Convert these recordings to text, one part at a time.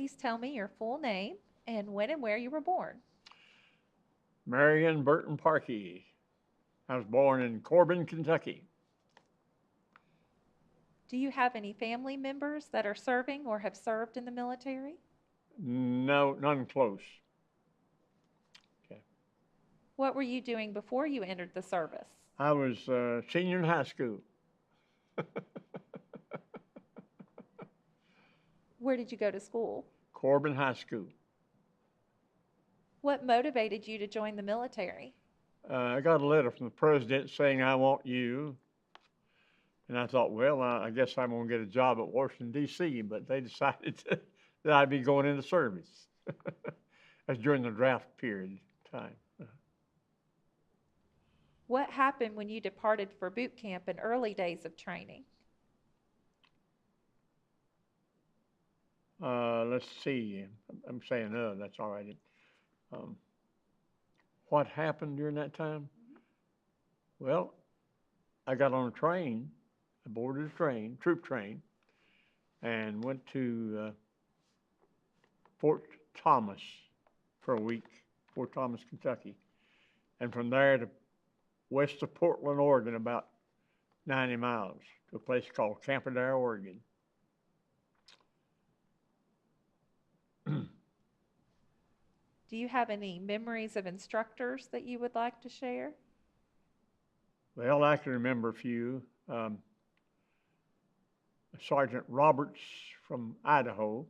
please tell me your full name and when and where you were born? Marion Burton Parkey. I was born in Corbin, Kentucky. Do you have any family members that are serving or have served in the military? No, none close. Okay. What were you doing before you entered the service? I was senior in high school. Where did you go to school? Corbin High School. What motivated you to join the military? I got a letter from the president saying, I want you. And I thought, well, I guess I'm going to get a job at Washington, D.C., but they decided that I'd be going into service. That's during the draft period time. What happened when you departed for boot camp and early days of training? Let's see. I'm saying, that's all right. What happened during that time? Well, I got on a train. I boarded a train, troop train, and went to Fort Thomas for a week, Fort Thomas, Kentucky. And from there to west of Portland, Oregon, about 90 miles, to a place called Campadare, Oregon. Do you have any memories of instructors that you would like to share? Well, I can remember a few. Sergeant Roberts from Idaho.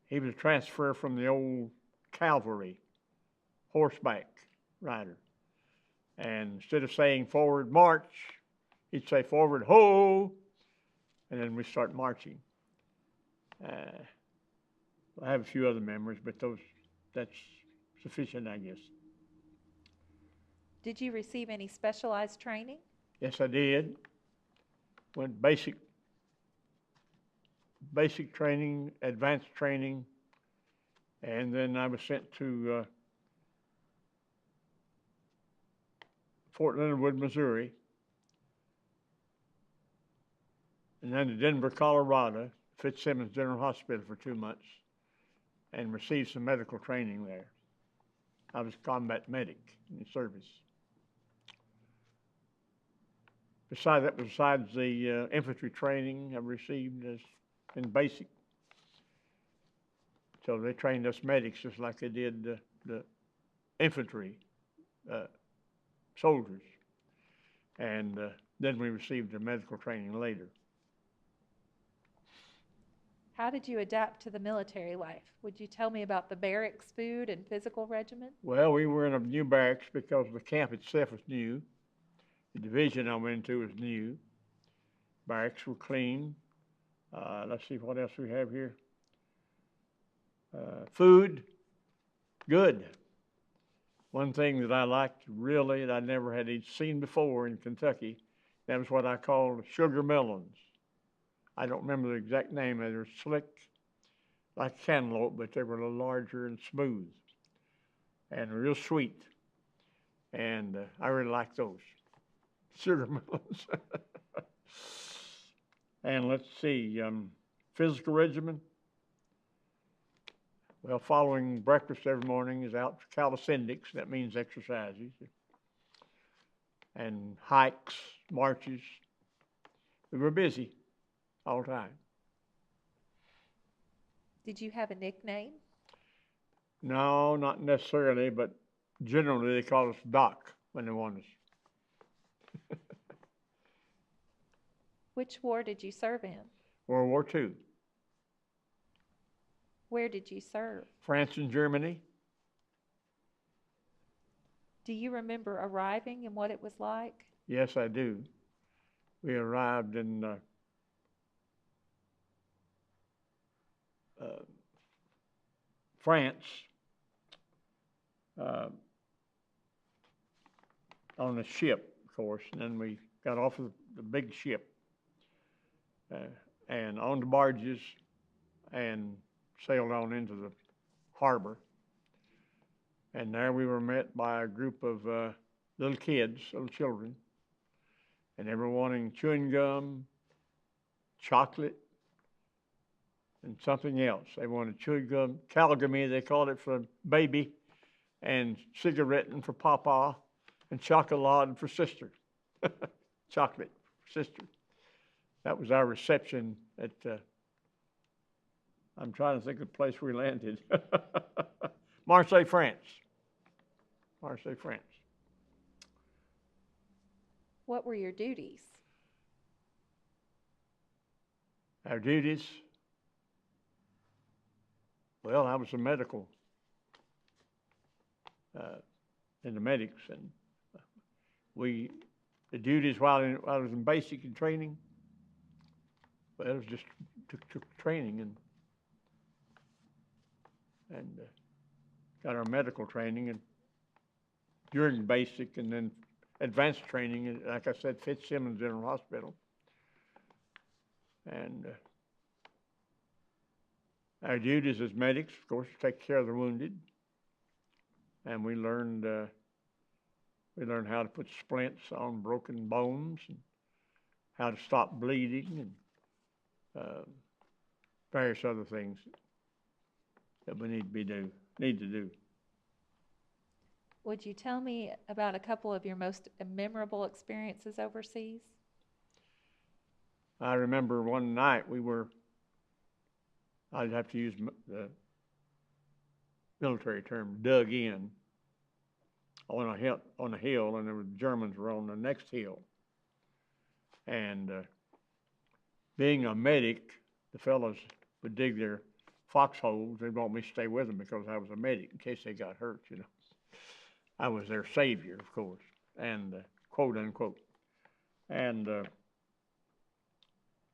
He was a transfer from the old cavalry, horseback rider. And instead of saying forward march, he'd say forward ho, and then we start marching. I have a few other memories, but that's sufficient, I guess. Did you receive any specialized training? Yes, I did. Went basic training, advanced training, and then I was sent to Fort Leonard Wood, Missouri, and then to Denver, Colorado, Fitzsimmons General Hospital for 2 months, and received some medical training there. I was a combat medic in the service. Besides the infantry training I received in basic. So they trained us medics just like they did the infantry soldiers. And then we received the medical training later. How did you adapt to the military life? Would you tell me about the barracks food and physical regimen? Well, we were in a new barracks because the camp itself was new. The division I went into was new. Barracks were clean. Let's see what else we have here. Food, good. One thing that I liked really that I never had seen before in Kentucky, that was what I called sugar melons. I don't remember the exact name. They were slick like cantaloupe, but they were a little larger and smooth and real sweet. And I really liked those sugar melons. And let's see, physical regimen. Well, following breakfast every morning is out for calisthenics. That means exercises. And hikes, marches. We were busy all the time. Did you have a nickname? No, not necessarily, but generally they call us Doc when they want us. Which war did you serve in? World War II. Where did you serve? France and Germany. Do you remember arriving and what it was like? Yes, I do. We arrived in France on a ship, of course, and then we got off of the big ship and on the barges and sailed on into the harbor. And there we were met by a group of little kids, little children, and they were wanting chewing gum, chocolate, and something else. They wanted chewing gum, calgamy, they called it for baby, and cigaretting for papa, and chocolate for sister. Chocolate for sister. That was our reception at, I'm trying to think of the place we landed. Marseille, France. Marseille, France. What were your duties? Our duties, well, I was a medical, in the medics, and the duties while I was in basic and training, well, it was just took training and got our medical training, and during basic and then advanced training, and like I said, Fitzsimmons General Hospital. And our duties as medics, of course, take care of the wounded. And we learned how to put splints on broken bones, and how to stop bleeding, and various other things that we need to do. Would you tell me about a couple of your most memorable experiences overseas? I remember one night I'd have to use the military term, dug in on a hill, and the Germans were on the next hill. And being a medic, the fellows would dig their foxholes. They'd want me to stay with them because I was a medic in case they got hurt, you know. I was their savior, of course, and quote unquote. And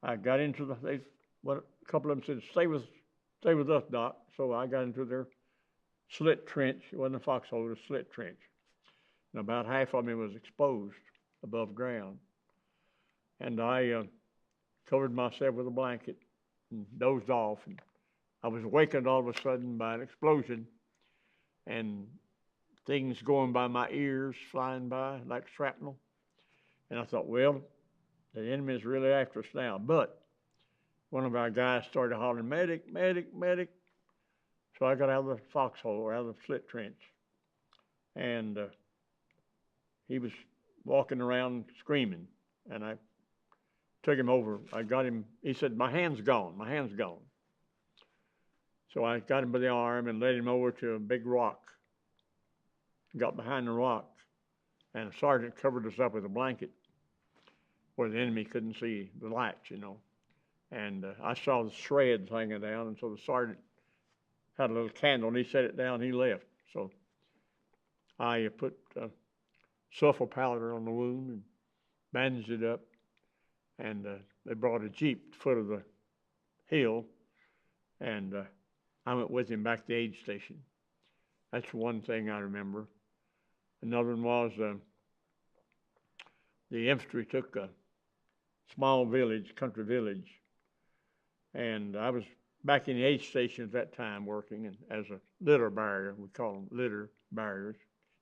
I got into a couple of them said, stay with us, Doc. So I got into their slit trench. It wasn't a foxhole, it was a slit trench. And about half of me was exposed above ground. And I covered myself with a blanket and dozed off. And I was awakened all of a sudden by an explosion and things going by my ears, flying by like shrapnel. And I thought, well, the enemy is really after us now. But one of our guys started hollering, medic, medic, medic. So I got out of the foxhole, or out of the slit trench. And he was walking around screaming. And I took him over. I got him. He said, my hand's gone. My hand's gone. So I got him by the arm and led him over to a big rock. Got behind the rock. And the sergeant covered us up with a blanket where the enemy couldn't see the lights, you know. And I saw the shreds hanging down. And so the sergeant had a little candle, and he set it down, and he left. So I put sulfur powder on the wound and bandaged it up, and they brought a Jeep to the foot of the hill, and I went with him back to the aid station. That's one thing I remember. Another one was the infantry took a small village, country village, and I was back in the aid station at that time working as a litter barrier. We call them litter barriers,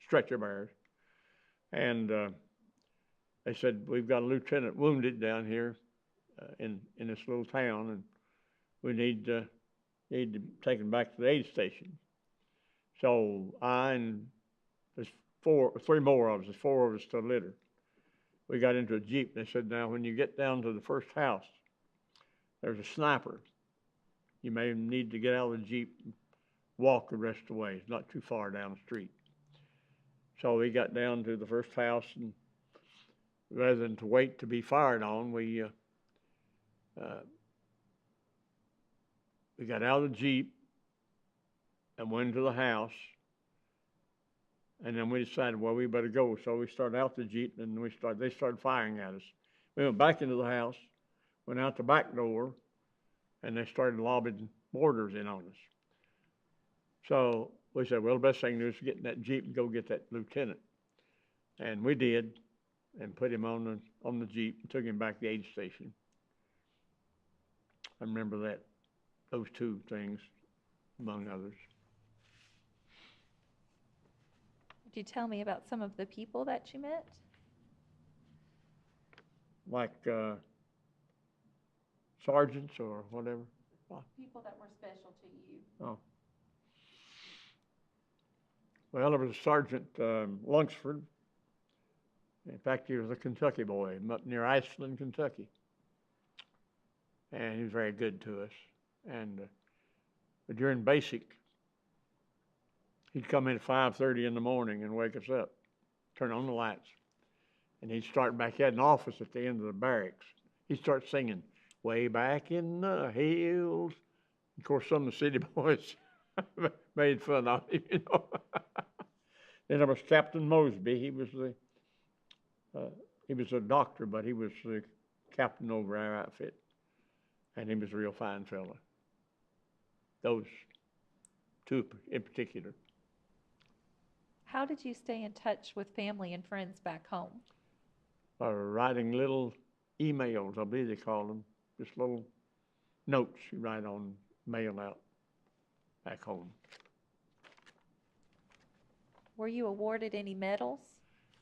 stretcher barriers. And they said, we've got a lieutenant wounded down here in this little town, and we need to take him back to the aid station. So I and there's three more of us, there's four of us to litter. We got into a Jeep. They said, now when you get down to the first house, there's a sniper. You may need to get out of the Jeep and walk the rest of the way. It's not too far down the street. So we got down to the first house, and rather than to wait to be fired on, we got out of the Jeep and went into the house. And then we decided, well, we better go. So we started out the Jeep, and they started firing at us. We went back into the house, went out the back door, and they started lobbing mortars in on us. So we said, well, the best thing to do is get in that Jeep and go get that lieutenant. And we did, and put him on the Jeep and took him back to the aid station. I remember those two things, among others. Would you tell me about some of the people that you met? Like sergeants or whatever? People that were special to you. Oh. Well, there was Sergeant Lunsford. In fact, he was a Kentucky boy up near Iceland, Kentucky. And he was very good to us. And during basic, he'd come in at 5:30 in the morning and wake us up, turn on the lights. And he'd start back, he had an office at the end of the barracks. He'd start singing, "Way back in the hills." Of course, some of the city boys made fun of him, you know. Then there was Captain Mosby. He was a doctor, but he was the captain over our outfit. And he was a real fine fella. Those two in particular. How did you stay in touch with family and friends back home? Writing little emails, I believe they call them, just little notes you write on, mail out back home. Were you awarded any medals?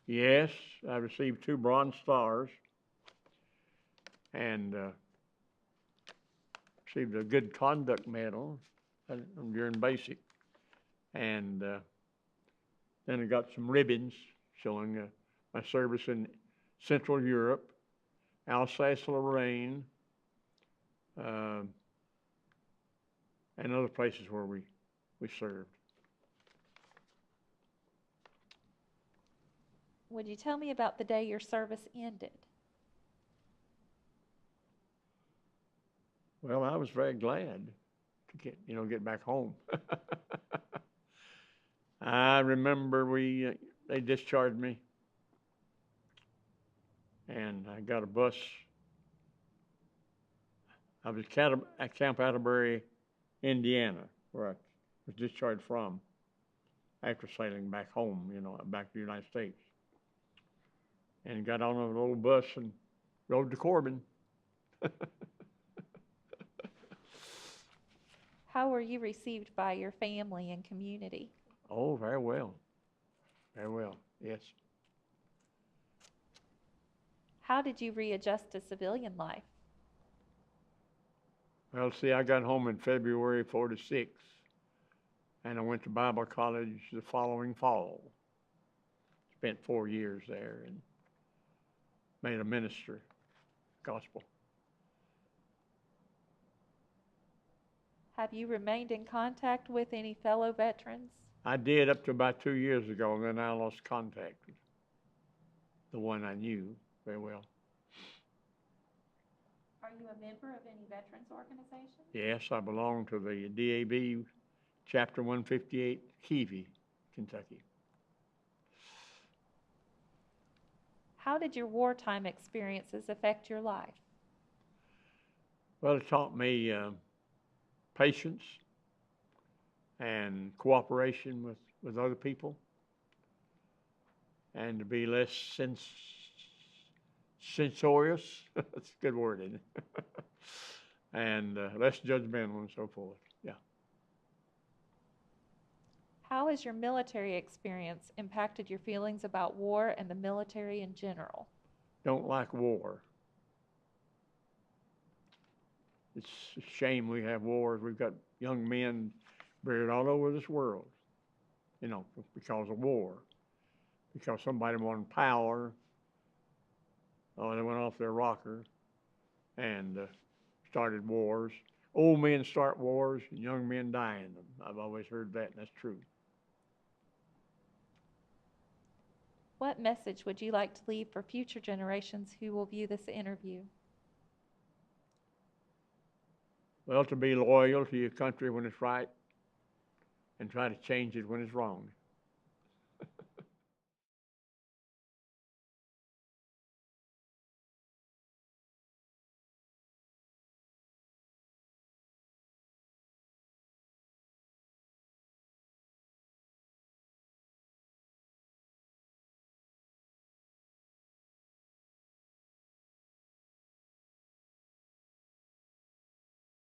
Yes, I received 2 Bronze Stars and received a Good Conduct Medal during basic. And then I got some ribbons showing my service in Central Europe, Alsace-Lorraine, and other places where we served. Would you tell me about the day your service ended? Well, I was very glad to get back home. I remember they discharged me, and I got a bus. I was at Camp Atterbury, Indiana, where I was discharged from after sailing back home, back to the United States. And got on a little bus and rode to Corbin. How were you received by your family and community? Oh, very well. Very well, yes. How did you readjust to civilian life? Well, see, I got home in February '46, and I went to Bible college the following fall. Spent 4 years there and made a minister, gospel. Have you remained in contact with any fellow veterans? I did up to about 2 years ago, and then I lost contact with the one I knew very well. Are you a member of any veterans organization? Yes, I belong to the DAB Chapter 158, Keevy, Kentucky. How did your wartime experiences affect your life? Well, it taught me patience and cooperation with other people, and to be less censorious. That's a good word, isn't it? And less judgmental and so forth. Yeah. How has your military experience impacted your feelings about war and the military in general? Don't like war. It's a shame we have wars. We've got young men buried all over this world, because of war. Because somebody wanted power, or they went off their rocker and started wars. Old men start wars and young men die in them. I've always heard that, and that's true. What message would you like to leave for future generations who will view this interview? Well, to be loyal to your country when it's right and try to change it when it's wrong.